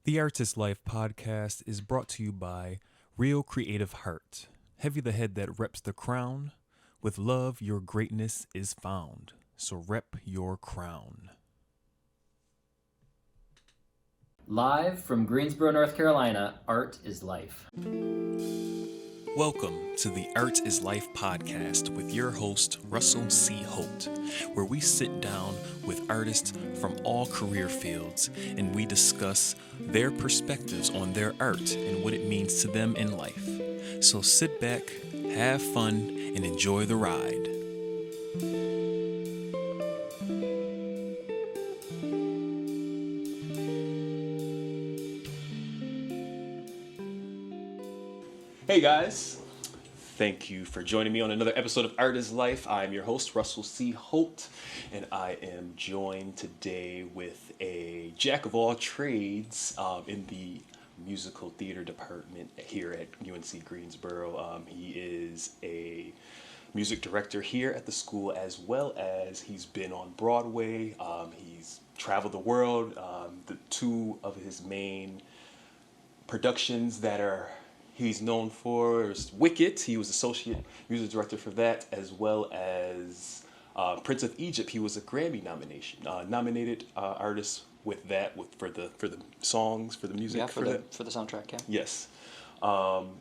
The Artist Life podcast is brought to you by Real Creative Heart. Heavy the head that reps the crown. With love, your greatness is found. So rep your crown. Live from Greensboro, North Carolina, Art is Life. Welcome to the Art is Life podcast with your host, Russell C. Holt, where we sit down with artists from all career fields and we discuss their perspectives on their art and what it means to them in life. So sit back, have fun, and enjoy the ride. Hey guys, thank you for joining me on another episode of Art is Life. I'm your host, Russell C. Holt, and I am joined today with a jack of all trades in the musical theater department here at UNC Greensboro. He is a music director here at the school, as well as he's been on Broadway. He's traveled the world. The two of his main productions that he's known for is Wicked. He was associate music director for that, as well as Prince of Egypt. He was a Grammy nominated artist with that, for the songs, for the music. Yeah, for the soundtrack. Yeah. Yes,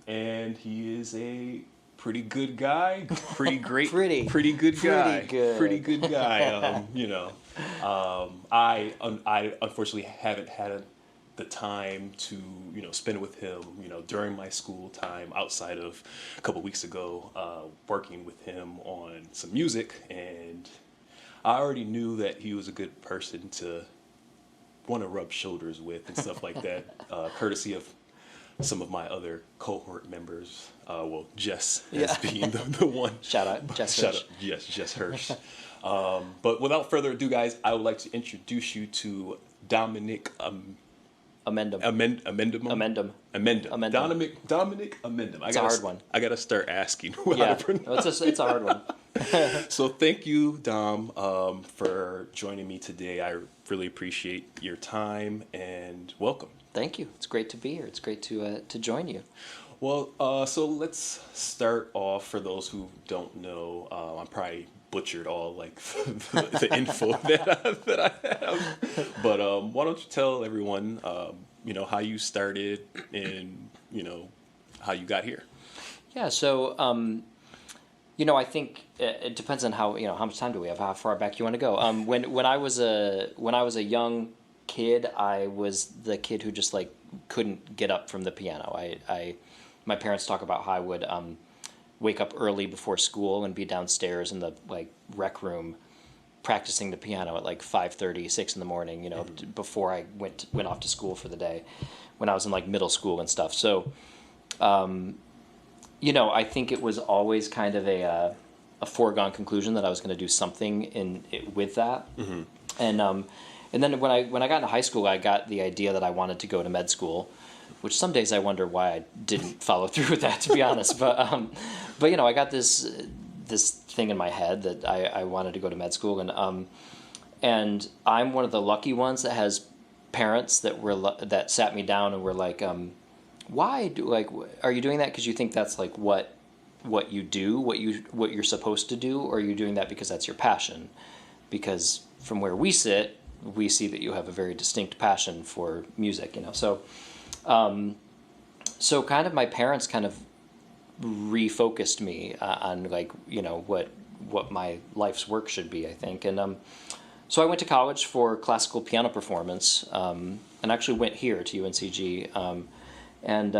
and he is a pretty good guy, pretty great, pretty good guy, pretty good guy. I unfortunately haven't had the time to spend with him during my school time, outside of a couple weeks ago working with him on some music, and I already knew that he was a good person to want to rub shoulders with and stuff like that, courtesy of some of my other cohort members. Jess as being the one. Shout out Jess Hirsch. Yes, Jess Hirsch. But without further ado, guys, I would like to introduce you to Dominick Amendum. Dominick Amendum. It's a hard one. I gotta start asking how to pronounce it's a hard one. So thank you, Dom, for joining me today. I really appreciate your time and welcome. Thank you. It's great to be here. It's great to join you. Well, so let's start off. For those who don't know, I'm probably butchered all the info that I have, but why don't you tell everyone how you started and how you got here? Yeah. So I think it depends on how much time do we have, how far back you want to go. When I was a young kid, I was the kid who just couldn't get up from the piano. My parents talk about how I would wake up early before school and be downstairs in the rec room practicing the piano at 5:30, 6 in the morning, before I went off to school for the day, when I was in middle school and stuff. So, I think it was always kind of a foregone conclusion that I was going to do something with that. Mm-hmm. And then when I got into high school, I got the idea that I wanted to go to med school, which some days I wonder why I didn't follow through with that, to be honest. But I got this thing in my head that I wanted to go to med school, and I'm one of the lucky ones that has parents that sat me down and were like, why are you doing that because you think that's what you do, what you're supposed to do, or are you doing that because that's your passion? Because from where we sit, we see that you have a very distinct passion for music, So kind of my parents kind of refocused me on what my life's work should be, I think. And so I went to college for classical piano performance, and actually went here to UNCG, and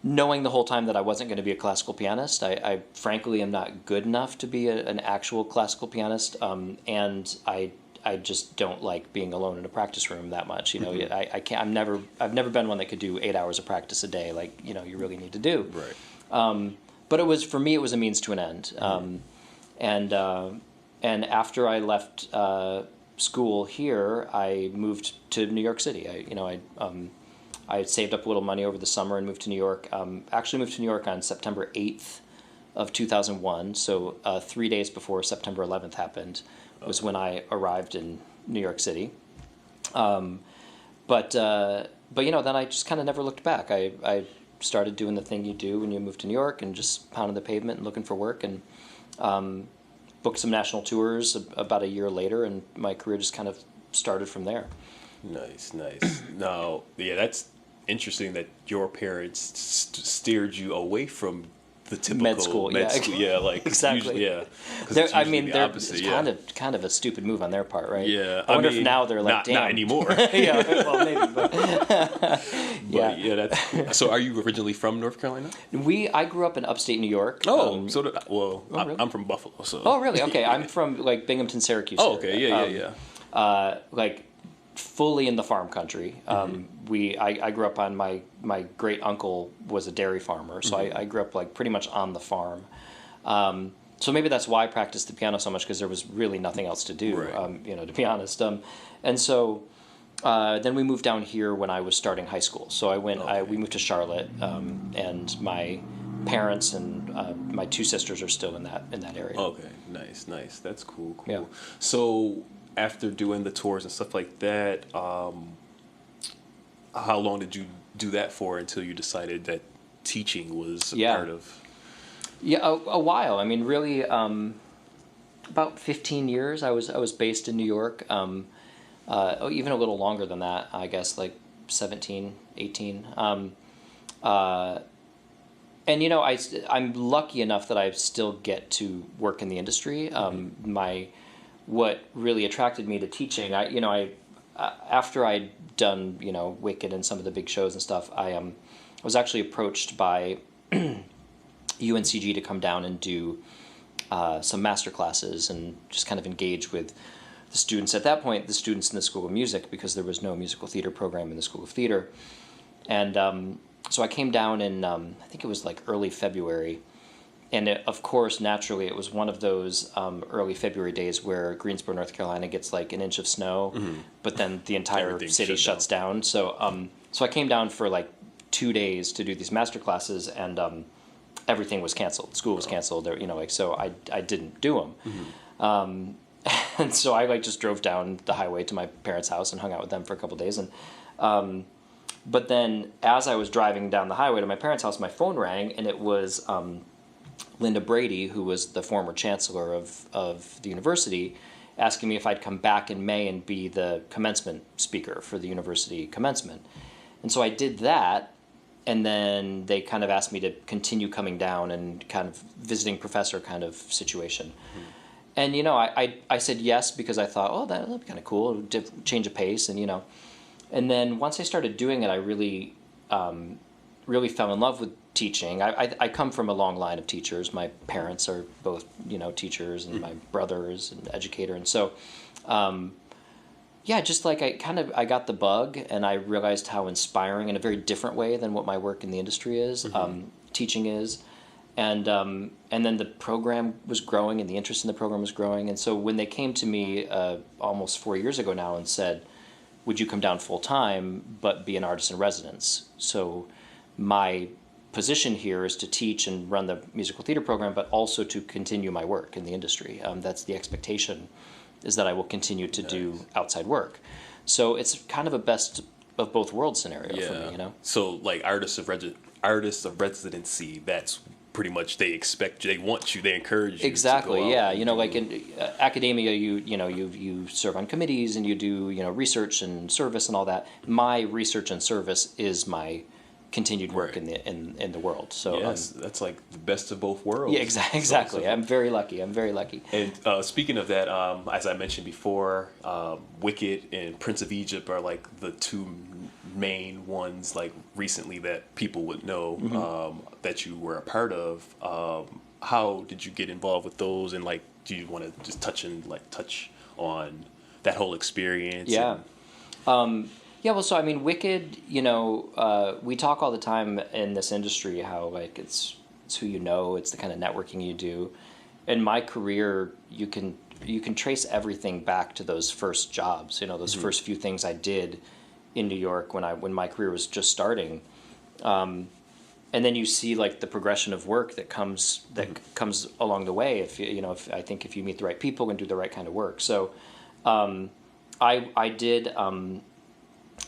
knowing the whole time that I wasn't going to be a classical pianist. I frankly am not good enough to be an actual classical pianist, and I just don't like being alone in a practice room that much. Mm-hmm. I can't. I've never been one that could do 8 hours of practice a day, you really need to do. Right. But it was a means to an end. Mm-hmm. And after I left school here, I moved to New York City. I had saved up a little money over the summer and moved to New York. Actually moved to New York on September 8th of 2001. So 3 days before September 11th happened was when I arrived in New York City. But then I just kind of never looked back. I started doing the thing you do when you move to New York and just pounding the pavement and looking for work, and booked some national tours about a year later, and my career just kind of started from there. Nice. Now, yeah, that's interesting that your parents steered you away from the typical med school. Yeah, like exactly. Usually, it's kind of a stupid move on their part, right? Yeah, I wonder if now they're like, not anymore. Yeah, well, maybe, but yeah. That's so. Are you originally from North Carolina? I grew up in upstate New York. So did I. Well, really? I'm from Buffalo. So. Oh, really? Okay, I'm from like Binghamton, Syracuse. Oh, okay. Yeah. Like fully in the farm country. I grew up on my great uncle was a dairy farmer, so I grew up like pretty much on the farm. So maybe that's why I practiced the piano so much, because there was really nothing else to do, right. to be honest. And so then we moved down here when I was starting high school. So we moved to Charlotte, and my parents and my two sisters are still in that area. Okay, nice. That's cool. Yeah. So after doing the tours and stuff like that, how long did you do that for until you decided that teaching was a part of? Yeah, a while. I mean, really, about 15 years. I was based in New York. Even a little longer than that, I guess, like 17, 18. And I'm lucky enough that I still get to work in the industry. What really attracted me to teaching, after I'd done Wicked and some of the big shows and stuff, I was actually approached by UNCG to come down and do some master classes and just kind of engage with the students. At that point, the students in the School of Music, because there was no musical theater program in the School of Theater. And so I came down in, I think it was like early February. And of course, naturally, it was one of those early February days where Greensboro, North Carolina gets like an inch of snow, but then the entire city shuts down. So I came down for like 2 days to do these master classes, and everything was canceled. School was canceled. So I didn't do them. And so I just drove down the highway to my parents' house and hung out with them for a couple of days. And but then as I was driving down the highway to my parents' house, my phone rang, and it was Linda Brady, who was the former chancellor of the university, asking me if I'd come back in May and be the commencement speaker for the university commencement. And so I did that, and then they kind of asked me to continue coming down and kind of visiting professor kind of situation. And I said yes, because I thought, oh, that'd be kind of cool, change of pace, and then once I started doing it, I really really fell in love with teaching. I come from a long line of teachers. My parents are both, teachers, and my brother is an educator. And so, just like I got the bug, and I realized how inspiring, in a very different way than what my work in the industry is, teaching is. And then the program was growing, and the interest in the program was growing. And so when they came to me almost 4 years ago now and said, would you come down full time but be an artist in residence? So my position here is to teach and run the musical theater program, but also to continue my work in the industry. That's the expectation, is that I will continue to do outside work. So it's kind of a best of both worlds scenario for me, So like artists of residency, that's pretty much they want you, they encourage you. Exactly, to go out. Like in academia, you serve on committees and you do research and service and all that. My research and service is my continued work in the world. So that's like the best of both worlds. Yeah, exactly. So, I'm very lucky. And speaking of that, as I mentioned before, Wicked and Prince of Egypt are like the two main ones like recently that people would know that you were a part of. How did you get involved with those, and like do you want to just touch on that whole experience? Well, so I mean, Wicked, we talk all the time in this industry how like it's who you know, it's the kind of networking you do. In my career, you can trace everything back to those first jobs, those first few things I did in New York when my career was just starting. And then you see like the progression of work that comes along the way if you meet the right people and do the right kind of work. So I did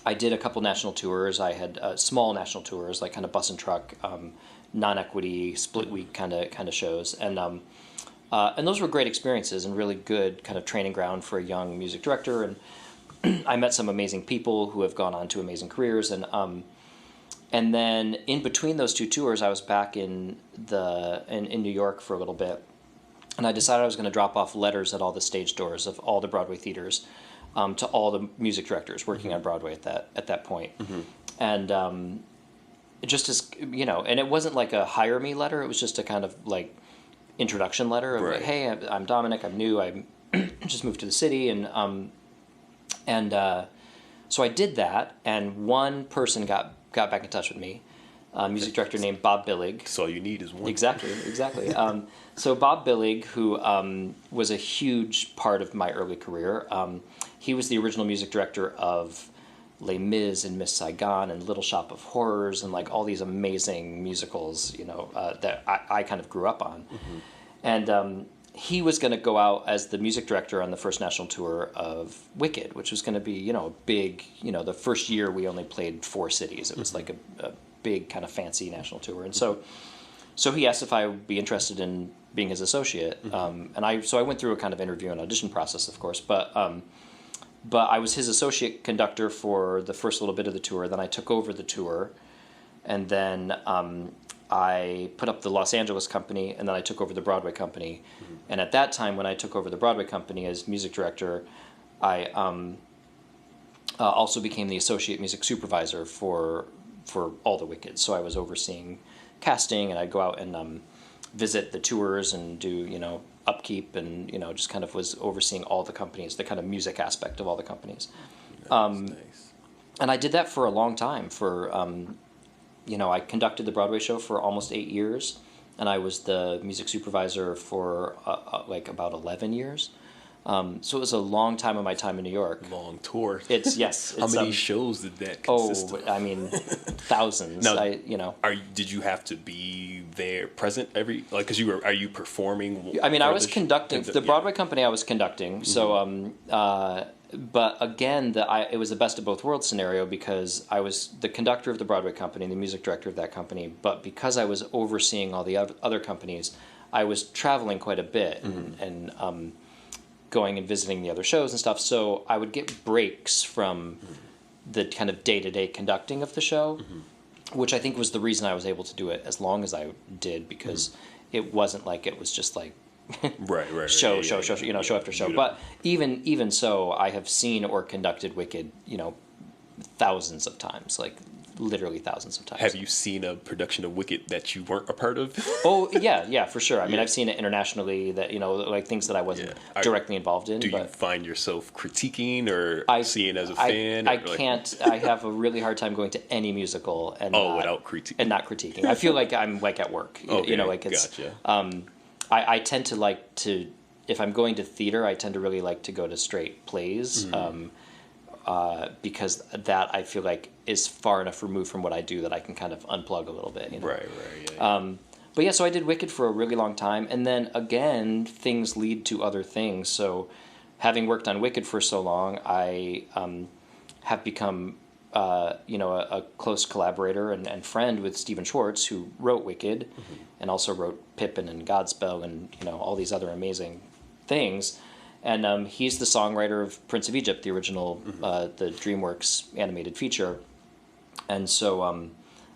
I did a couple national tours. I had small national tours, like kind of bus and truck, non-equity, split week kind of shows, and those were great experiences and really good kind of training ground for a young music director. And I met some amazing people who have gone on to amazing careers. And then in between those two tours, I was back in New York for a little bit, and I decided I was going to drop off letters at all the stage doors of all the Broadway theaters to all the music directors working on Broadway at that point. And just as and it wasn't like a hire me letter; it was just a kind of like introduction letter of like, hey, I'm Dominick, I'm new, I just moved to the city, and so I did that, and one person got back in touch with me, a music director named Bob Billig. So all you need is one. Exactly. So Bob Billig, who was a huge part of my early career, he was the original music director of Les Mis and Miss Saigon and Little Shop of Horrors and like all these amazing musicals, that I kind of grew up on. And he was going to go out as the music director on the first national tour of Wicked, which was going to be, a big, the first year we only played 4 cities. It was like a big kind of fancy national tour. And so he asked if I would be interested in being his associate. And I went through a kind of interview and audition process, of course, but I was his associate conductor for the first little bit of the tour. Then I took over the tour, and then I put up the Los Angeles company, and then I took over the Broadway company. And at that time, when I took over the Broadway company as music director, I also became the associate music supervisor for all the Wicked. So I was overseeing casting, and I'd go out and visit the tours and do upkeep, and just kind of was overseeing all the companies, the kind of music aspect of all the companies. Nice. And I did that for a long time. I conducted the Broadway show for almost 8 years, and I was the music supervisor for like about 11 years. So it was a long time of my time in New York. Long tour. How many shows did that consist of? I mean, thousands. Now, Did you have to be there present because are you performing? I mean, I was conducting the Broadway company. I was conducting. So, but again, it was the best of both worlds scenario, because I was the conductor of the Broadway company, the music director of that company. But because I was overseeing all the other companies, I was traveling quite a bit and going and visiting the other shows and stuff. So I would get breaks from the kind of day-to-day conducting of the show, which I think was the reason I was able to do it as long as I did, because it wasn't like it was just like show after show. But even so, I have seen or conducted Wicked, thousands of times, like literally thousands of times. Have you seen a production of Wicked that you weren't a part of? Oh yeah, for sure. I mean, I've seen it internationally, that like things that I wasn't directly involved in. Do you find yourself critiquing or seeing as a fan? I can't. I have a really hard time going to any musical and without critiquing. And not critiquing. I feel like I'm like at work. Okay, it's. Gotcha. I tend to like to, if I'm going to theater, I tend to really like to go to straight plays. Because that I feel like is far enough removed from what I do that I can kind of unplug a little bit. Right. But yeah, so I did Wicked for a really long time, and then again, things lead to other things. So, having worked on Wicked for so long, I have become a close collaborator and friend with Stephen Schwartz, who wrote Wicked, and also wrote Pippin and Godspell and all these other amazing things. And he's the songwriter of Prince of Egypt, the original, the DreamWorks animated feature. And so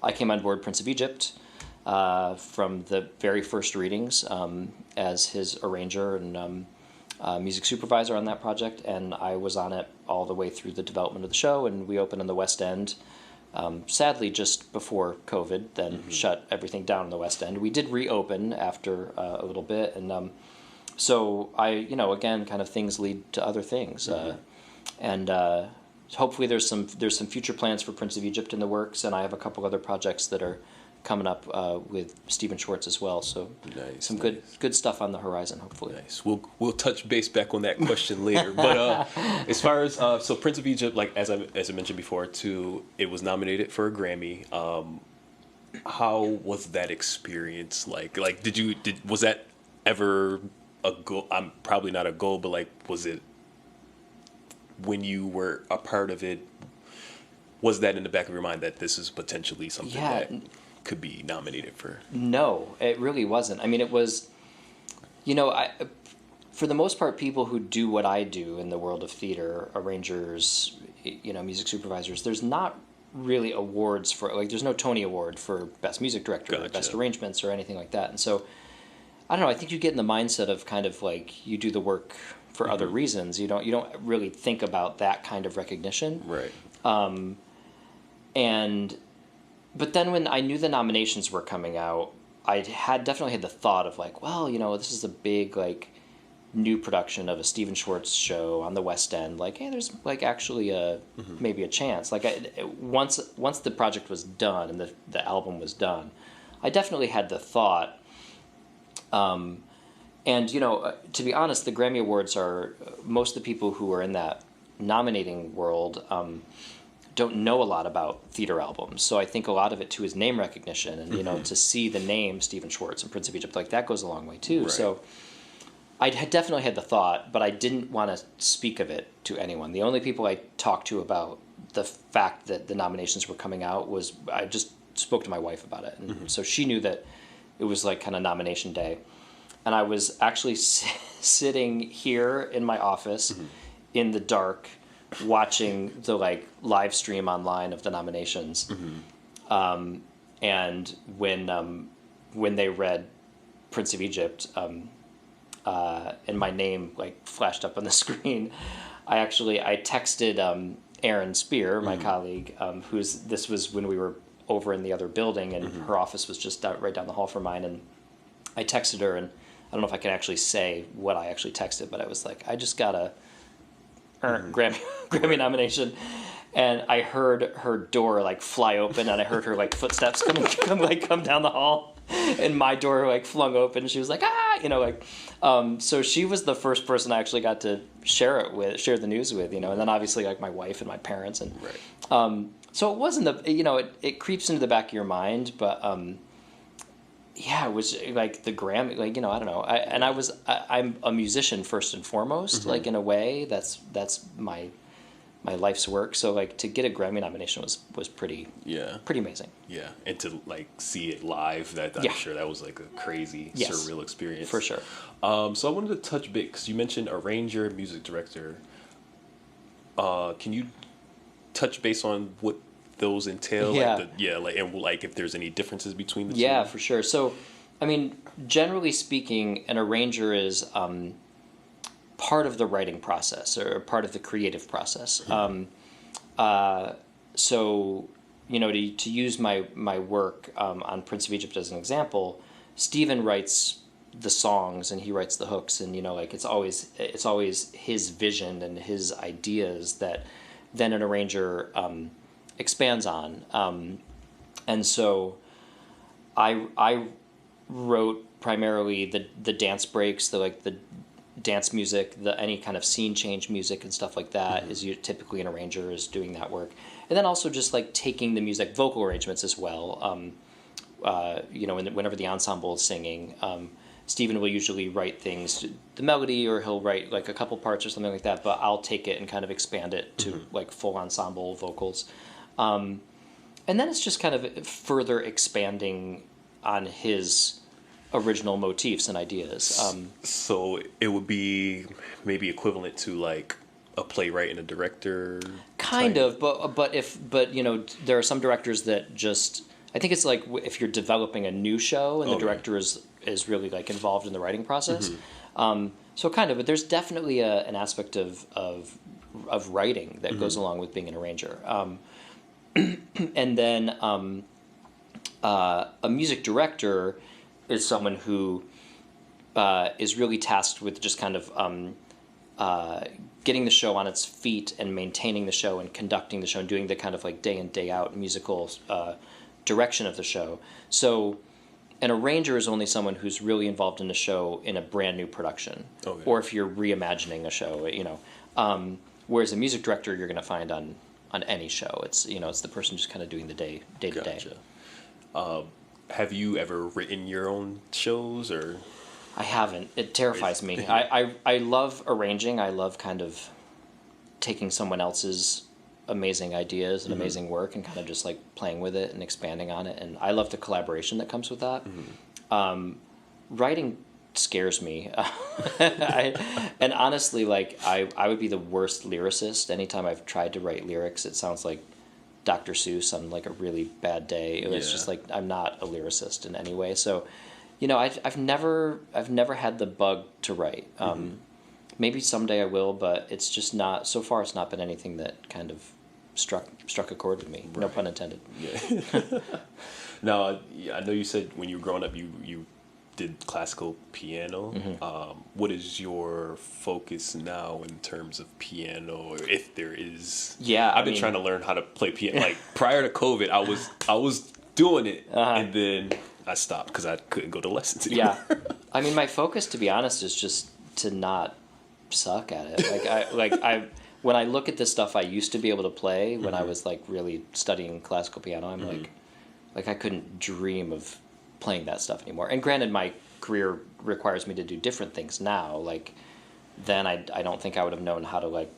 I came on board Prince of Egypt from the very first readings as his arranger and music supervisor on that project. And I was on it all the way through the development of the show. And we opened in the West End, sadly just before COVID, then shut everything down in the West End. We did reopen after a little bit, and so I, again, kind of things lead to other things, and hopefully there's some future plans for Prince of Egypt in the works, and I have a couple other projects that are coming up with Stephen Schwartz as well. So some good stuff on the horizon, hopefully. Nice. We'll touch base back on that question later. But as far as so Prince of Egypt, like as I mentioned before, too, it was nominated for a Grammy. How was that experience like? Like, was that ever a goal? I'm probably not a goal, but like, was it when you were a part of it? was that in the back of your mind that this is potentially something Yeah. that could be nominated for? No, it really wasn't. I mean, it was, for the most part, people who do what I do in the world of theater, arrangers, music supervisors, there's not really awards for, like, there's no Tony Award for Best Music Director or Best Arrangements or anything like that. And so, I don't know, I think you get in the mindset of kind of like, you do the work for other reasons. You don't really think about that kind of recognition. Right. But then when I knew the nominations were coming out, I definitely had the thought of like, well, this is a big, like, new production of a Stephen Schwartz show on the West End. Like, hey, there's like actually maybe a chance. Like, once the project was done and the album was done, I definitely had the thought. And to be honest, the Grammy Awards are, most of the people who are in that nominating world don't know a lot about theater albums. So I think a lot of it too is name recognition, and to see the name Stephen Schwartz and Prince of Egypt, like, that goes a long way too. Right. So I had definitely had the thought, but I didn't want to speak of it to anyone. The only people I talked to about the fact that the nominations were coming out was, I just spoke to my wife about it, and so she knew that it was like kind of nomination day. And I was actually sitting here in my office in the dark, watching the like live stream online of the nominations. And when they read Prince of Egypt, and my name like flashed up on the screen, I texted Erin Spear, my colleague, this was when we were over in the other building, and her office was just right down the hall from mine, and I texted her, and I don't know if I can actually say what I actually texted, but I was like, I just got a Grammy nomination, and I heard her door like fly open, and I heard her like footsteps come down the hall, and my door like flung open, and she was like, so she was the first person I actually got to share the news with, and then obviously like my wife and my parents, and so it wasn't it creeps into the back of your mind, but it was like the Grammy, like, I don't know. I'm a musician first and foremost, like, in a way that's my life's work. So like to get a Grammy nomination was pretty amazing. Yeah. And to like see it live, I'm sure that was like a crazy, surreal experience. For sure. So I wanted to touch a bit, because you mentioned arranger, music director. Can you touch base on what those entail? And if there's any differences between the two? Yeah, for sure. So, I mean, generally speaking, an arranger is part of the writing process, or part of the creative process. So, to use my work on Prince of Egypt as an example, Stephen writes the songs and he writes the hooks, and it's always his vision and his ideas that then an arranger expands on, and so I wrote primarily the dance breaks, the dance music, any kind of scene change music and stuff like that. Is typically an arranger is doing that work, and then also just like taking the music, vocal arrangements as well. Whenever the ensemble is singing, Stephen will usually write things, the melody, or he'll write like a couple parts or something like that, but I'll take it and kind of expand it to like full ensemble vocals. And then it's just kind of further expanding on his original motifs and ideas. So it would be maybe equivalent to like a playwright and a director? Kind of, but there are some directors that just, I think it's like if you're developing a new show and the director is really like involved in the writing process. So kind of, but there's definitely an aspect of writing that goes along with being an arranger. And then a music director is someone who is really tasked with just kind of getting the show on its feet and maintaining the show and conducting the show and doing the kind of like day in, day out musical direction of the show. So an arranger is only someone who's really involved in the show in a brand new production, or if you're reimagining a show, whereas a music director you're going to find on any show. It's it's the person just kind of doing the day to day. Have you ever written your own shows, or? I haven't. It terrifies me. I love arranging. I love kind of taking someone else's amazing ideas and amazing work, and kind of just like playing with it and expanding on it. And I love the collaboration that comes with that. Writing scares me. And honestly, like I would be the worst lyricist. Anytime I've tried to write lyrics, it sounds like Dr. Seuss on like a really bad day. It was just like, I'm not a lyricist in any way. So, you know, I've never had the bug to write. Maybe someday I will, but it's just not, so far it's not been anything that kind of struck a chord with me. Right. No pun intended. Yeah. Now, I know you said when you were growing up, you did classical piano. What is your focus now in terms of piano, or if there is? Yeah, I've been trying to learn how to play piano. Like prior to COVID, I was doing it, and then I stopped because I couldn't go to lessons anymore. Yeah, I mean, my focus, to be honest, is just to not suck at it. When I look at the stuff I used to be able to play when I was like really studying classical piano, I'm like I couldn't dream of playing that stuff anymore. And granted, my career requires me to do different things now. Like then I don't think I would have known how to like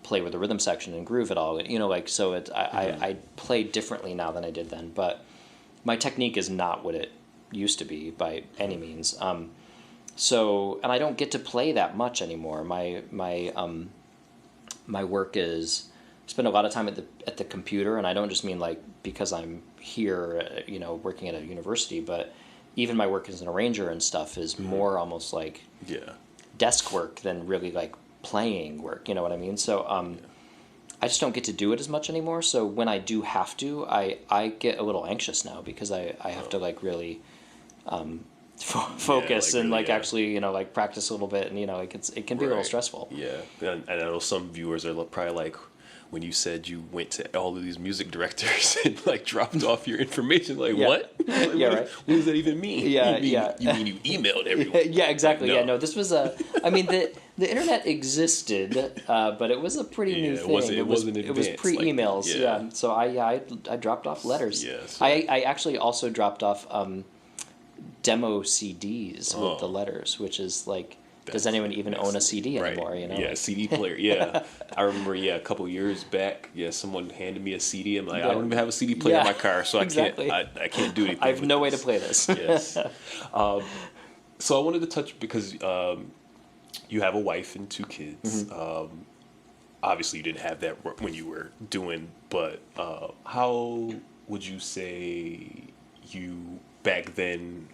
play with the rhythm section and groove at all. You know, like so I play differently now than I did then. But my technique is not what it used to be by any means. So, and I don't get to play that much anymore. My work is spend a lot of time at the computer, and I don't just mean like because I'm here, you know, working at a university, but even my work as an arranger and stuff is more almost like desk work than really like playing work. You know what I mean? So, I just don't get to do it as much anymore. So when I do have to, I get a little anxious now because I have to like really focus and like actually, you know, like practice a little bit, and you know, like it can be a little stressful. Yeah, and I know some viewers are probably like, when you said you went to all of these music directors and like dropped off your information, like what? Like, right. What does that even mean? You mean you emailed everyone? Yeah, exactly. Like, no. Yeah, no, this was I mean, the internet existed, but it was a pretty new thing. It was pre-emails. Like, yeah. So I dropped off letters. Yes. I actually also dropped off demo CDs with the letters, which is like, does anyone even own a CD anymore? You know? Yeah, CD player. Yeah, I remember. Yeah, a couple years back. Yeah, someone handed me a CD. I'm like, I don't even have a CD player in my car, so exactly. I can't do anything. I have no way to play this. Yes. So I wanted to touch because you have a wife and 2 kids. Obviously, you didn't have that when you were doing, but how would you say you back then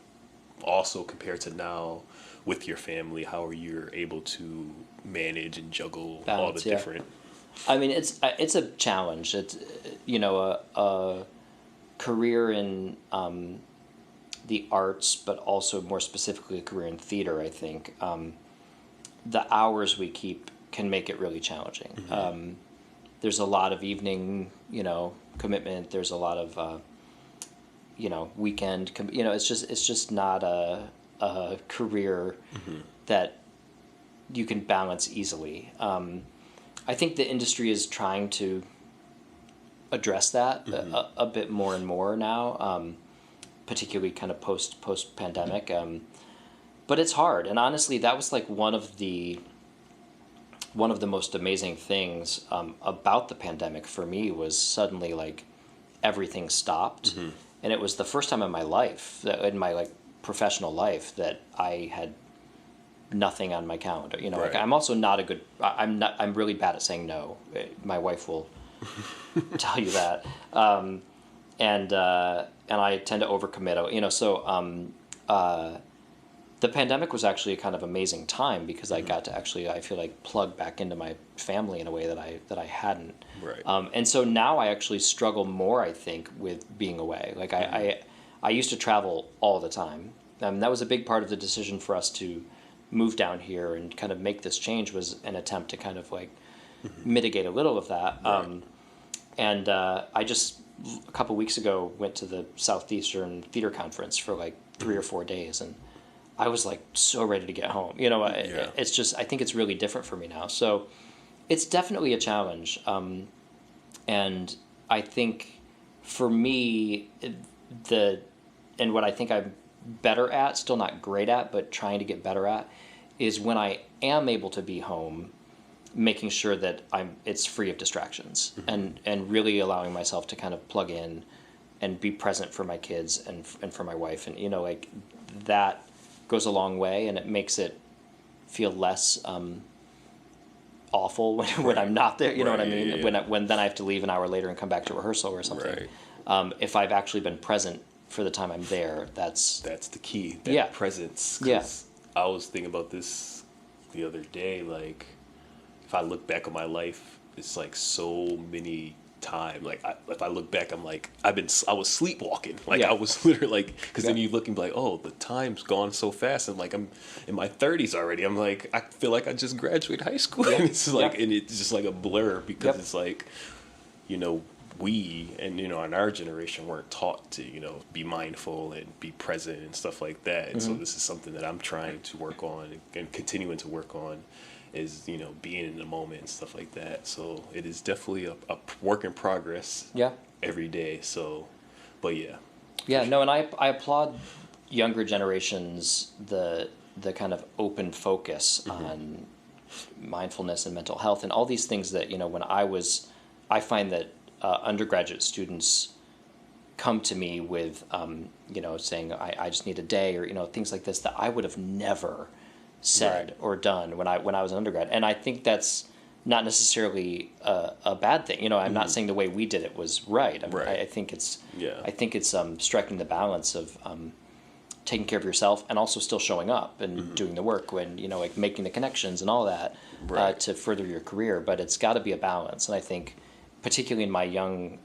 also compared to now with your family? How are you able to manage and juggle all the different? I mean, it's a challenge. It's, you know, a career in the arts, but also more specifically a career in theater. I think the hours we keep can make it really challenging. There's a lot of evening, you know, commitment. There's a lot of you know, weekend. You know, it's just not a career that you can balance easily. I think the industry is trying to address that a bit more and more now, particularly kind of post pandemic. But it's hard, and honestly, that was like one of the most amazing things about the pandemic for me was suddenly like everything stopped, and it was the first time in my life, in my like professional life, that I had nothing on my calendar. You know, like I'm also not a good. I'm really bad at saying no. My wife will tell you that, and I tend to overcommit. You know, so the pandemic was actually a kind of amazing time because I got to actually, I feel like, plug back into my family in a way that I hadn't. Right. And so now I actually struggle more, I think, with being away. Like I used to travel all the time. That was a big part of the decision for us to move down here and kind of make this change, was an attempt to kind of like mitigate a little of that. Right. And I just, a couple weeks ago, went to the Southeastern Theater Conference for like 3 or 4 days, and I was like so ready to get home. You know, it's just, I think it's really different for me now. So it's definitely a challenge. And I think for me, and what I think I'm better at, still not great at, but trying to get better at, is when I am able to be home, making sure that it's free of distractions, and really allowing myself to kind of plug in and be present for my kids and for my wife, and like that goes a long way, and it makes it feel less awful when I'm not there. You know what I mean? When then I have to leave an hour later and come back to rehearsal or something. Right. If I've actually been present for the time I'm there, that's the key. That presence. 'Cause I was thinking about this the other day. Like, if I look back on my life, it's like so many times. Like, if I look back, I'm like, I was sleepwalking. Like, I was literally like, because then you look and be like, oh, the time's gone so fast. And like, I'm in my 30s already. I'm like, I feel like I just graduated high school. And it's like, and it's just like a blur, because it's like, we and in our generation weren't taught to be mindful and be present and stuff like that. And so this is something that I'm trying to work on and continuing to work on, is being in the moment and stuff like that. So it is definitely a work in progress every day. So but no, and I applaud younger generations the kind of open focus on mindfulness and mental health and all these things that when I find that undergraduate students come to me with saying I just need a day, or things like this that I would have never said or done when I was an undergrad. And I think that's not necessarily a bad thing. I'm not saying the way we did it was right. I think it's striking the balance of taking care of yourself and also still showing up and doing the work when like making the connections and all that to further your career. But it's got to be a balance. And I think particularly in my young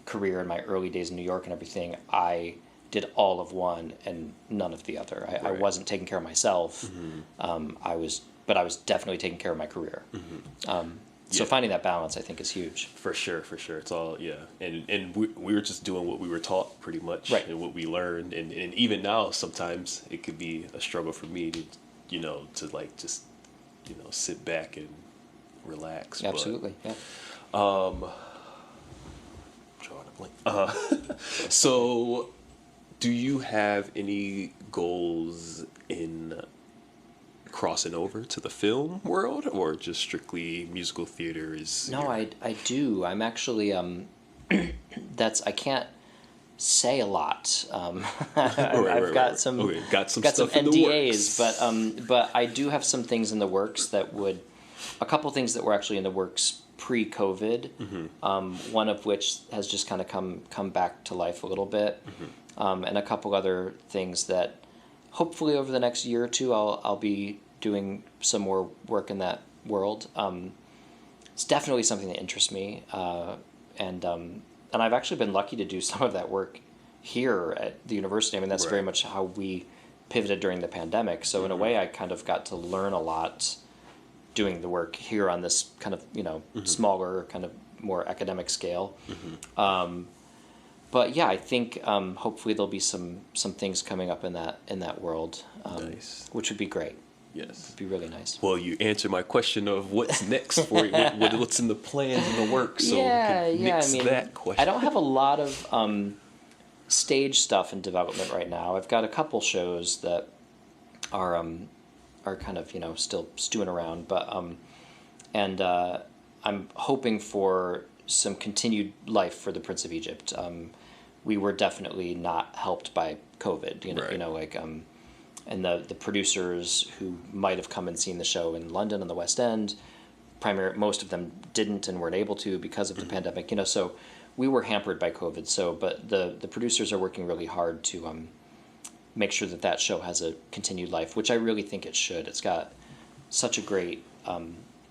career, in my early days in New York and everything, I did all of one and none of the other. I wasn't taking care of myself. I was definitely taking care of my career. So finding that balance, I think, is huge. For sure. It's all, and we were just doing what we were taught, pretty much, and what we learned. And even now, sometimes it could be a struggle for me to, to like just, sit back and relax. Absolutely, drawing a blank. So, do you have any goals in crossing over to the film world, or just strictly musical theater is? No, I do. I'm actually I can't say a lot. I've got some stuff in NDAs, the works. but I do have some things in the works a couple things that were actually in the works pre-COVID. One of which has just kind of come back to life a little bit, and a couple other things that hopefully over the next year or two I'll be doing some more work in that world. It's definitely something that interests me, and I've actually been lucky to do some of that work here at the university. I mean, that's very much how we pivoted during the pandemic. So in a way, I kind of got to learn a lot doing the work here on this kind of smaller, kind of more academic scale. But yeah, I think hopefully there'll be some things coming up in that world, which would be great. Yes, it'd be really nice. Well, you answered my question of what's next for you, what's in the plans and the work. So that question. I don't have a lot of stage stuff in development right now. I've got a couple shows that are kind of still stewing around, but I'm hoping for some continued life for the Prince of Egypt. We were definitely not helped by COVID, and the producers who might have come and seen the show in London on the West End, most of them didn't and weren't able to because of the pandemic, so we were hampered by COVID. So, but the producers are working really hard to make sure that show has a continued life, which I really think it should. It's got such a great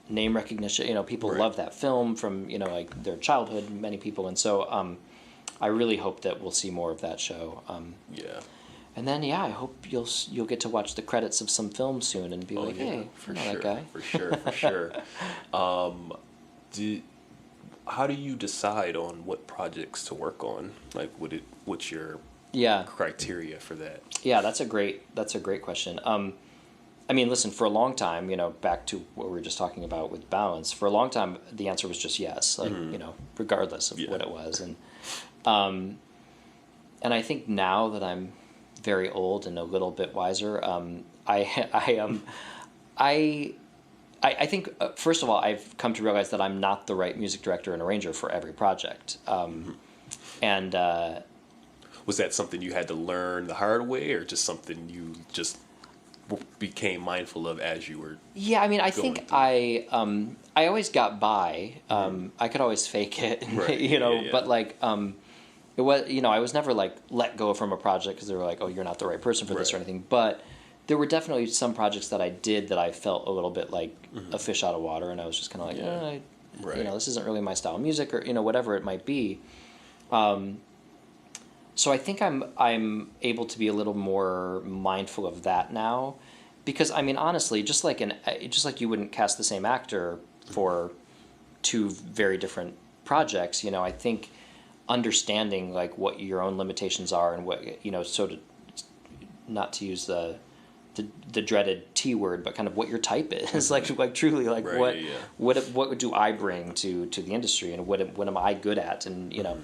name recognition. People love that film from like their childhood, many people, and so I really hope that we'll see more of that show. And then I hope you'll get to watch the credits of some film soon and be hey, for sure, that guy. For sure. How do you decide on what projects to work on? Like, what's your criteria for that? Yeah, that's a great question. I mean, listen, for a long time, back to what we were just talking about with balance, for a long time, the answer was just yes, like, regardless of what it was. And I think now that I'm very old and a little bit wiser, I I think, first of all, I've come to realize that I'm not the right music director and arranger for every project. And was that something you had to learn the hard way, or just something you just became mindful of as you were? Yeah, I mean, I think I always got by. I could always fake it, Right. you know. Yeah. But like, it was, you know, I was never like let go from a project because they were like, oh, you're not the right person for this or Right. anything. But there were definitely some projects that I did that I felt a little bit like a fish out of water, and I was just kind of like, Right. you know, this isn't really my style of music, or you know, whatever it might be. So I think I'm able to be a little more mindful of that now, because I mean, honestly, just like you wouldn't cast the same actor for two very different projects, you know, I think understanding like what your own limitations are and what, you know, so to not to use the dreaded T word, but kind of what your type is, like truly, like Right, what do I bring to the industry, and what am I good at, and you know,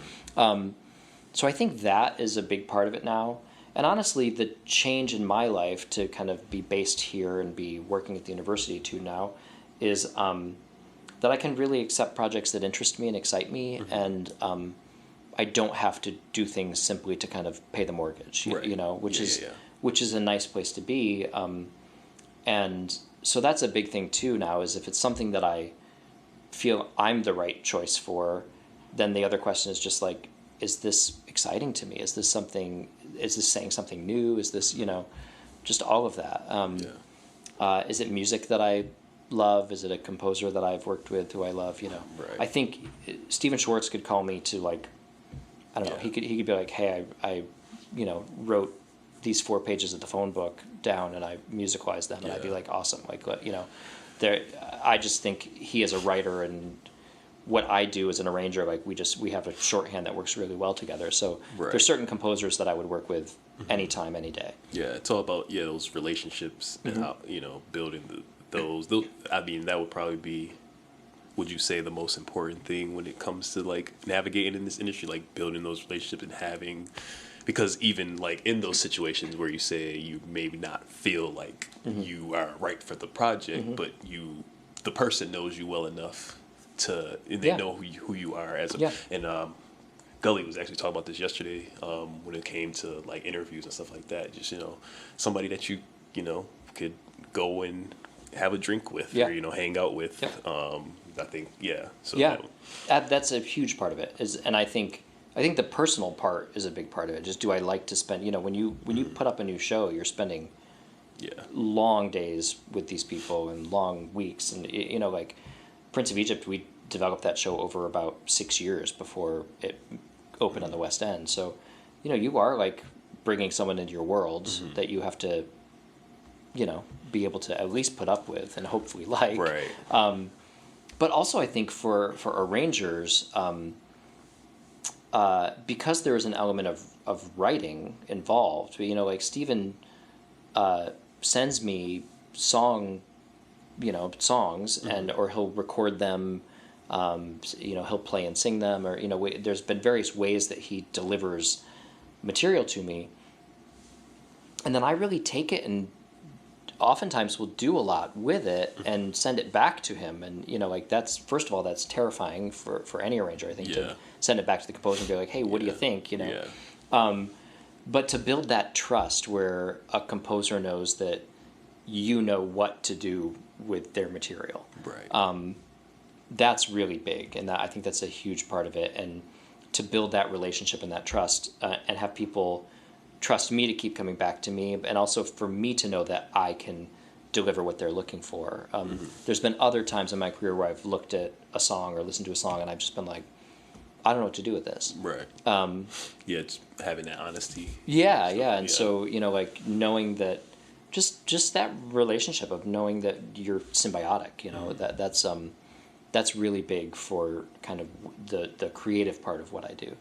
so I think that is a big part of it now. And honestly, the change in my life to kind of be based here and be working at the university too now is that I can really accept projects that interest me and excite me, and I don't have to do things simply to kind of pay the mortgage, Right. you know, which is a nice place to be. And so that's a big thing too now, is if it's something that I feel I'm the right choice for, then the other question is just like, is this exciting to me? Is this saying something new? Is this, you know, just all of that. Is it music that I love? Is it a composer that I've worked with who I love? You know, Right. I think Stephen Schwartz could call me to like, I don't know. He could be like, hey, I you know, wrote these 4 pages of the phone book down and I musicalized them, and I'd be like, awesome. Like, you know, I just think he is a writer, and what I do as an arranger, like we have a shorthand that works really well together. So Right. there's certain composers that I would work with anytime, any day. Yeah, it's all about those relationships and how, you know, building those. I mean, that would probably be, would you say, the most important thing when it comes to like navigating in this industry, like building those relationships and having, because even like in those situations where you say you maybe not feel like you are right for the project, but the person knows you well enough to, and they know who you are as a, and Gully was actually talking about this yesterday when it came to like interviews and stuff like that. Just, you know, somebody that you know could go and have a drink with, or you know, hang out with. I think so that's a huge part of it. And I think the personal part is a big part of it. Just, do I like to spend, you know, when you put up a new show, you're spending long days with these people and long weeks, and you know, like Prince of Egypt, we developed that show over about 6 years before it opened on the West End. So, you know, you are like bringing someone into your world that you have to, you know, be able to at least put up with and hopefully like. Right. But also, I think for arrangers, because there is an element of writing involved, you know, like Stephen sends me songs, and or he'll record them, you know, he'll play and sing them, or, you know, there's been various ways that he delivers material to me, and then I really take it and oftentimes will do a lot with it and send it back to him. And, you know, like that's, first of all, that's terrifying for any arranger, I think, to send it back to the composer and be like, hey, what do you think, you know? But to build that trust where a composer knows that you know what to do with their material. Right. That's really big, and I think that's a huge part of it. And to build that relationship and that trust, and have people trust me to keep coming back to me, and also for me to know that I can deliver what they're looking for. There's been other times in my career where I've looked at a song or listened to a song and I've just been like, I don't know what to do with this. Right. It's having that honesty. And so, you know, like knowing that, just that relationship of knowing that you're symbiotic, you know, that's really big for kind of the creative part of what I do.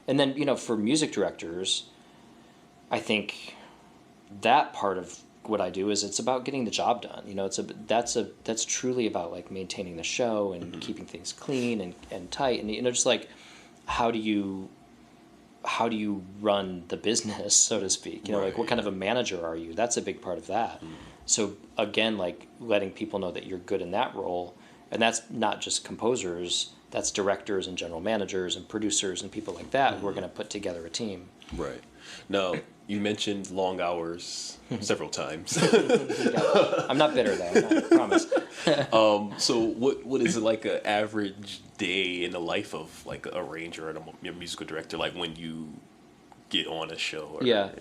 And then, you know, for music directors, I think that part of what I do is it's about getting the job done. You know, that's truly about like maintaining the show and keeping things clean and tight. And, you know, just like, how do you how do you run the business, so to speak? You know, like what kind of a manager are you? That's a big part of that. So again, like letting people know that you're good in that role, and that's not just composers, that's directors and general managers and producers and people like that who are going to put together a team. Right. Now, you mentioned long hours several times. Yeah. I'm not bitter though, I promise. So what is it like an average day in the life of like a arranger and a musical director, like when you get on a show? Or, yeah.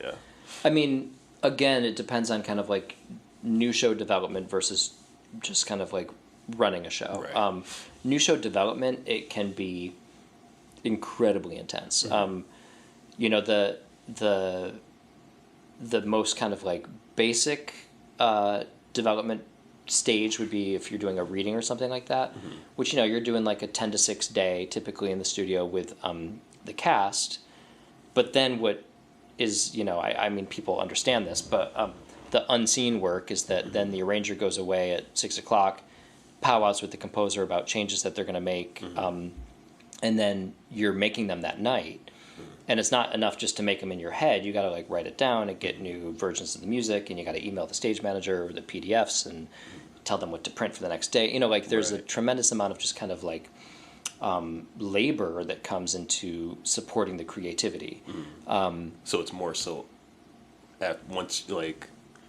I mean, again, it depends on kind of like new show development versus just kind of like running a show. Right. New show development, it can be incredibly intense. You know, the most kind of like basic development stage would be if you're doing a reading or something like that, which, you know, you're doing like a 10 to 6 day typically in the studio with the cast. But then what is, you know, I mean, people understand this, but the unseen work is that then the arranger goes away at 6 o'clock, powwows with the composer about changes that they're going to make, and then you're making them that night. And it's not enough just to make them in your head. You got to like write it down and get new versions of the music, and you got to email the stage manager the PDFs and tell them what to print for the next day. You know, like there's a tremendous amount of just kind of like labor that comes into supporting the creativity. So it's more so at once, like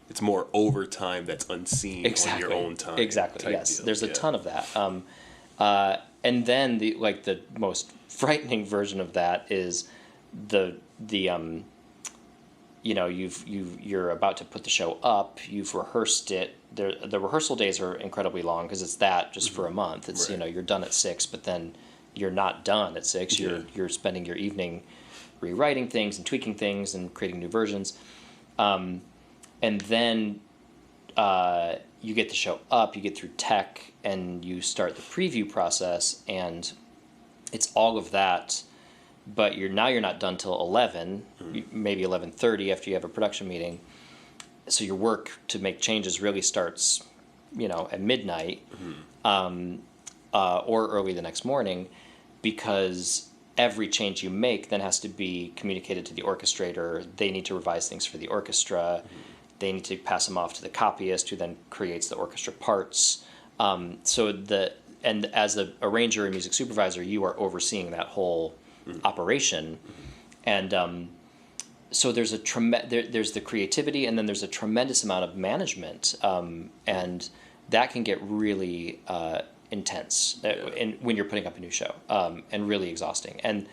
it's more overtime that's unseen on your own time. Exactly. Yes, deal. there's a ton of that. And then the most frightening version of that is the you know, you're about to put the show up, you've rehearsed it. The rehearsal days are incredibly long because it's that just for a month. It's you know, you're done at 6, but then you're not done at 6. You're spending your evening rewriting things and tweaking things and creating new versions, and then you get the show up, you get through tech, and you start the preview process, and it's all of that. But you're not done till 11, maybe 11:30 after you have a production meeting. So your work to make changes really starts, you know, at midnight, or early the next morning, because every change you make then has to be communicated to the orchestrator. They need to revise things for the orchestra. They need to pass them off to the copyist, who then creates the orchestra parts. And as an arranger and music supervisor, you are overseeing that whole operation, and so there's there's the creativity, and then there's a tremendous amount of management, and that can get really intense when you're putting up a new show, and really exhausting.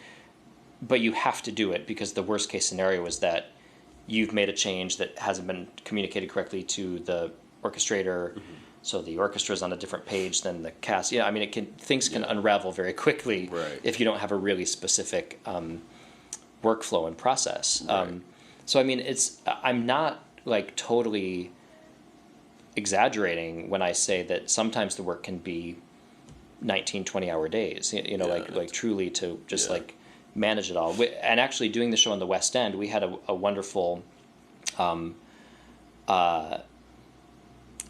But you have to do it, because the worst case scenario is that you've made a change that hasn't been communicated correctly to the orchestrator. So the orchestra is on a different page than the cast. Yeah, I mean, things can unravel very quickly if you don't have a really specific workflow and process. So I mean, I'm not like totally exaggerating when I say that sometimes the work can be 19, 20-hour days. You know, like truly to just like manage it all. And actually, doing the show on the West End, we had a wonderful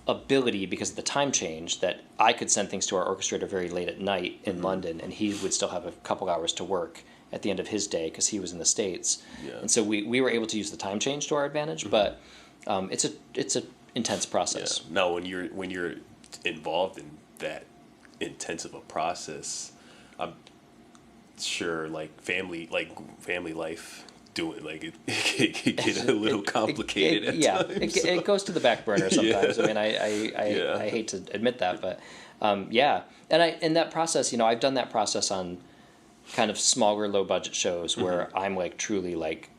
ability, because of the time change, that I could send things to our orchestrator very late at night in London, and he would still have a couple hours to work at the end of his day because he was in the States. And so we were able to use the time change to our advantage, but it's a intense process. Now, when you're involved in that intense of a process, I'm sure like family life doing like it could get a little complicated at times. It goes to the back burner sometimes. I mean, I hate to admit that, but and in that process, you know, I've done that process on kind of smaller, low budget shows where I'm like truly like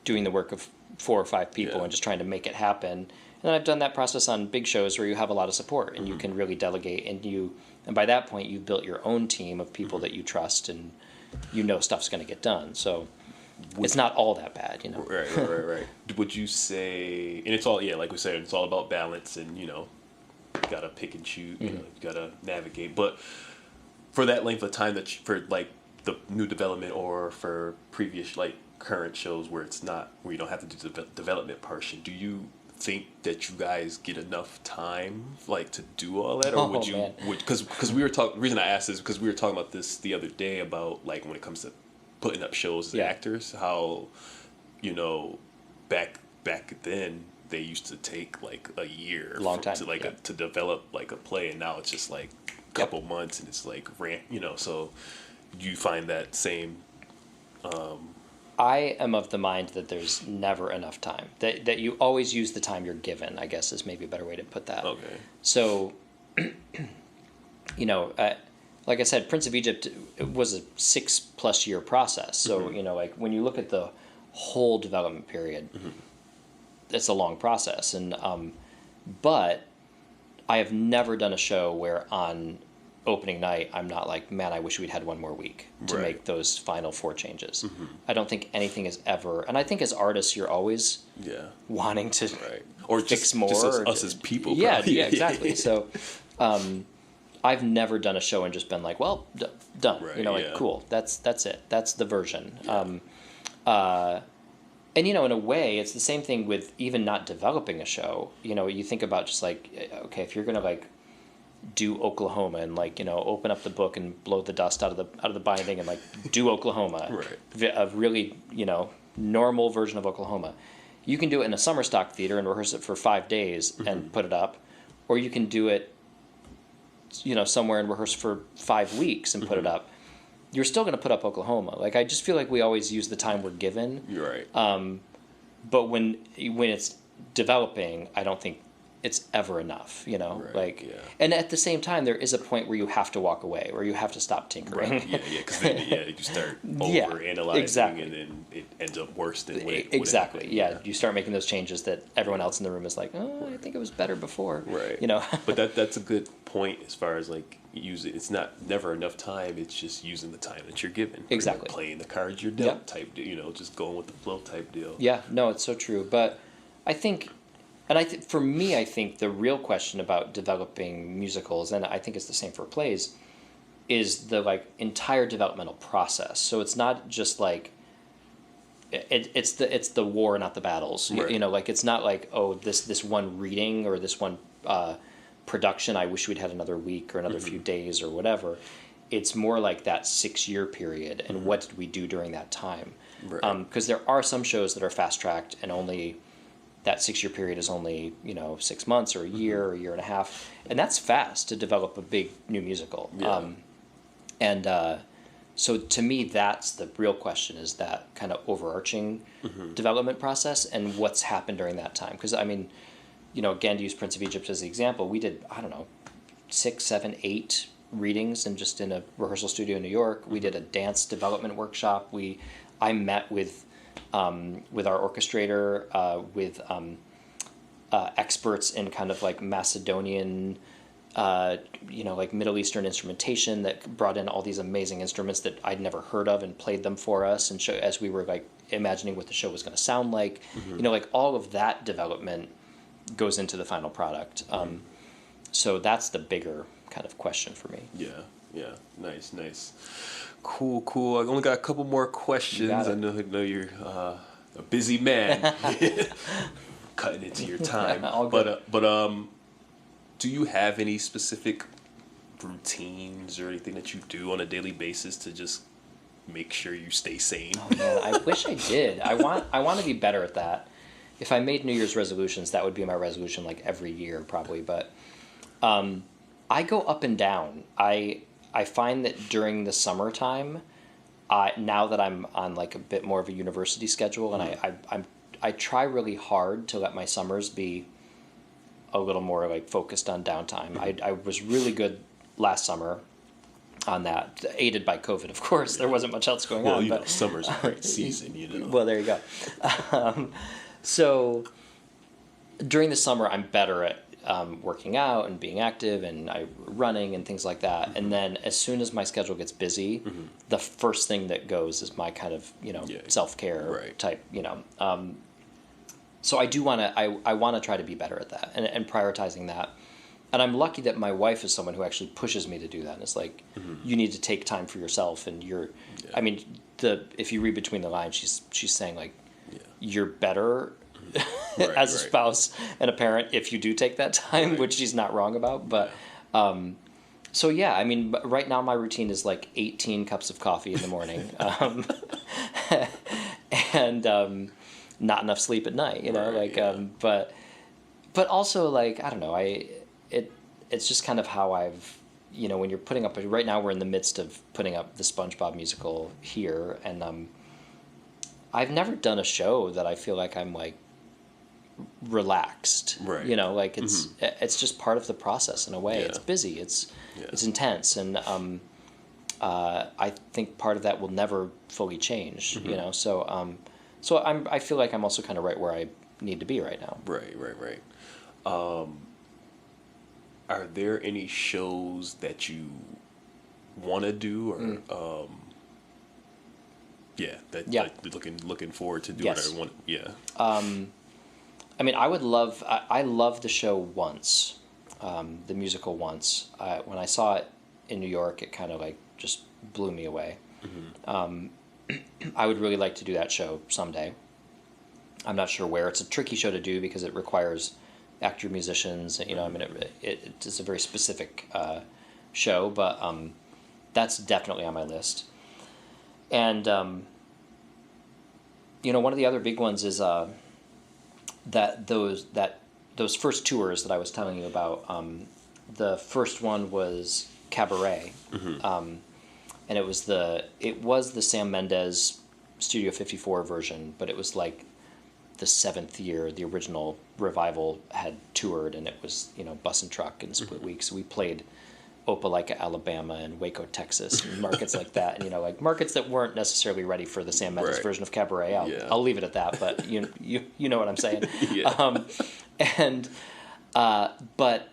doing the work of 4 or 5 people and just trying to make it happen. And I've done that process on big shows where you have a lot of support and you can really delegate, and by that point you've built your own team of people that you trust, and you know stuff's going to get done. So it's not all that bad, you know. Right. Would you say, and it's all, like we said, it's all about balance, and you know, you gotta pick and choose, you know, you gotta navigate. But for that length of time, for like the new development or for previous like current shows where you don't have to do the development portion, do you think that you guys get enough time like to do all that, or would you? Because we were talking. The reason I asked is because we were talking about this the other day about like when it comes to putting up shows as actors, how, you know, back then they used to take like a year to develop like a play, and now it's just like a couple months and it's like you know, so you find that same I am of the mind that there's never enough time. That you always use the time you're given, I guess, is maybe a better way to put that. Okay. So, you know, like I said, Prince of Egypt was a 6+ year process. So, you know, like when you look at the whole development period, it's a long process. And but I have never done a show where on opening night I'm not like, man, I wish we'd had one more week to make those final 4 changes. I don't think anything is ever, and I think as artists you're always wanting to or fix just, more. just us as people. Yeah, exactly. So I've never done a show and just been like, well, done. Right, you know, like cool. That's it. That's the version. And you know, in a way, it's the same thing with even not developing a show. You know, you think about just like, okay, if you're gonna like do Oklahoma and like, you know, open up the book and blow the dust out of the binding and like do Oklahoma, a really, you know, normal version of Oklahoma. You can do it in a summer stock theater and rehearse it for 5 days and put it up, or you can do it, you know, somewhere and rehearse for 5 weeks and put it up. You're still going to put up Oklahoma. Like, I just feel like we always use the time we're given. You're right. But when it's developing, I don't think it's ever enough, you know? And at the same time, there is a point where you have to walk away, or you have to stop tinkering. Because then you start over-analyzing, and then it ends up worse than what it Exactly, You start making those changes that everyone else in the room is like, oh, I think it was better before. You know? But that's a good point as far as, like, it's never enough time, it's just using the time that you're given. Exactly. Playing the cards you're dealt type deal, you know, just going with the flow type deal. Yeah, no, it's so true. But I think... And for me, I think the real question about developing musicals, and I think it's the same for plays, is the like entire developmental process. So it's not just like it's the war, not the battles. You know, like it's not like, oh, this one reading or this one production, I wish we'd had another week or another few days or whatever. It's more like that 6-year period, and what did we do during that time? Because there are some shows that are fast tracked and only. That 6-year period is only, you know, 6 months or a year or a year and a half. And that's fast to develop a big new musical. So to me, that's the real question, is that kind of overarching development process and what's happened during that time. Because, I mean, you know, again, to use Prince of Egypt as the example, we did, I don't know, 6, 7, 8 readings in a rehearsal studio in New York. We did a dance development workshop. I met with our orchestrator, with experts in kind of like Macedonian, you know, like Middle Eastern instrumentation that brought in all these amazing instruments that I'd never heard of and played them for us, and as we were like imagining what the show was going to sound like. You know, like all of that development goes into the final product. So that's the bigger kind of question for me. Yeah. Nice. Cool. I only got a couple more questions. I know you're a busy man, cutting into your time. But do you have any specific routines or anything that you do on a daily basis to just make sure you stay sane? Oh man, I wish I did. I want to be better at that. If I made New Year's resolutions, that would be my resolution, like every year probably. But I go up and down. I find that during the summertime, now that I'm on like a bit more of a university schedule, and I try really hard to let my summers be a little more like focused on downtime. I was really good last summer on that, aided by COVID, of course. There wasn't much else going on. Well, you know, summer's a great season, you know. Well, there you go. So during the summer, I'm better at working out and being active and running and things like that. And then as soon as my schedule gets busy, the first thing that goes is my kind of, you know, self-care type, you know. So I do want to, I want to try to be better at that and prioritizing that. And I'm lucky that my wife is someone who actually pushes me to do that. And it's like, you need to take time for yourself, and I mean, if you read between the lines, she's saying like, you're better as a spouse and a parent if you do take that time, which she's not wrong about. But So yeah, I mean, right now my routine is like 18 cups of coffee in the morning, and not enough sleep at night. You know, Right, like but also like I don't know, it's just kind of how I've when you're putting up right now we're in the midst of putting up the SpongeBob musical here, and I've never done a show that I feel like I'm like relaxed. Right. You know, like it's just part of the process in a way. Yeah. It's busy. It's intense, and I think part of that will never fully change. You know, so I feel like I'm also kind of right where I need to be right now. Right. Are there any shows that you want to do, or like, looking forward to doing? Yes. Or want, yeah. I mean, I love the show Once, the musical Once. When I saw it in New York, it kind of like just blew me away. I would really like to do that show someday. I'm not sure where. It's a tricky show to do because it requires actor musicians. I mean, it's a very specific show, but that's definitely on my list. And one of the other big ones is that those first tours that I was telling you about. The first one was Cabaret, and it was the Sam Mendes Studio 54 version, but it was like the seventh year the original revival had toured, and it was bus and truck and split weeks. So we played Opelika, Alabama, and Waco, Texas, and markets like that, and like markets that weren't necessarily ready for the Sam Mendes version of Cabaret. I'll leave it at that, but you know what I'm saying. But